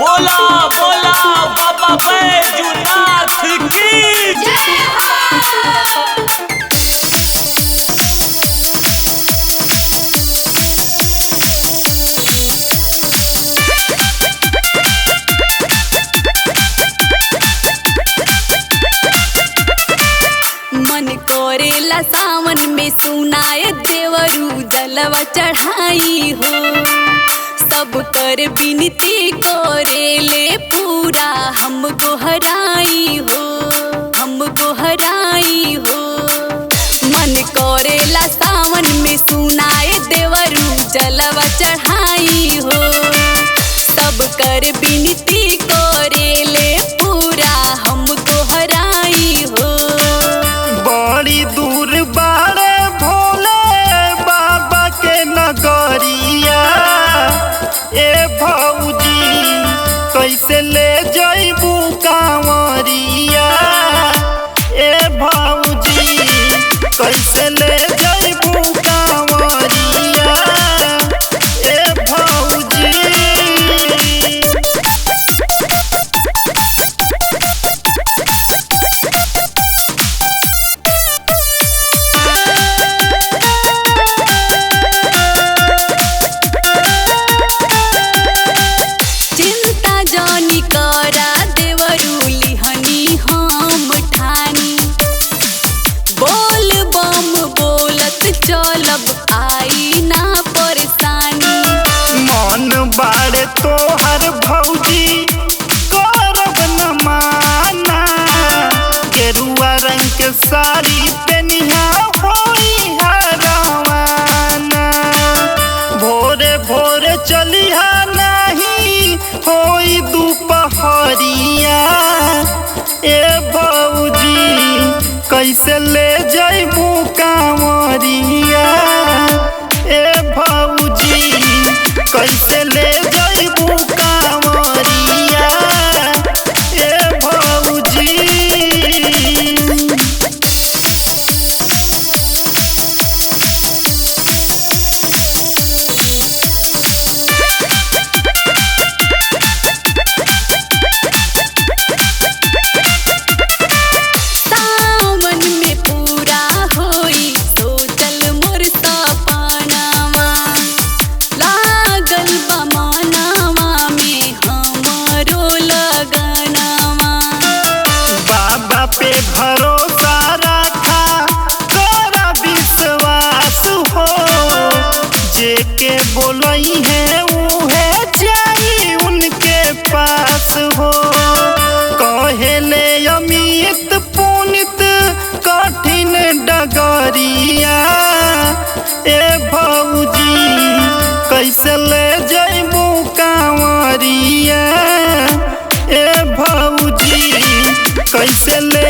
बोला बोला बाबा बैजूनाथ की जय हो। मन कोरेला सावन में सुनाए देवरू जलवा चढ़ाई हो। सब कर बिनती कोरेले पूरा हम गोहराई हो, हम गोहराई हो। मन कोरेला सावन में सुनाए देवरू जलवा चढ़ाई हो। सब कर बिनती कोरेले पूरा हम गोहराई हो। बड़ी दूर बाड़े भोले बाबा के नगरिया, ए भौजी कैसे ले जइबू कांवरिया। ए भौजी कैसे ले जइबू कांवरिया। ए भौजी जानी करा देवरू लिहनी हम ठानी। बोल बम बोलत चलब आई ना परेशानी। मन बाड़े तोहर भौजी करब न माना। गेरुआ रंग के साड़ी पेनिहा होई रवाना। भोरे भोरे चलिहा नहीं होई दुपहरिया। ए भौजी कैसे ले जइबू कांवरिया। ए भौजी कैसे ले जइबू कांवरिया। ए भौजी पे भरोसा रखा तोरा विश्वास हो। जेके बोलई है उहे जाई उनके पास हो। कहेले अमित पुनित कठिन डगरिया। ए भौजी कैसे ले जइबू कांवरिया। ए भौजी कैसे ले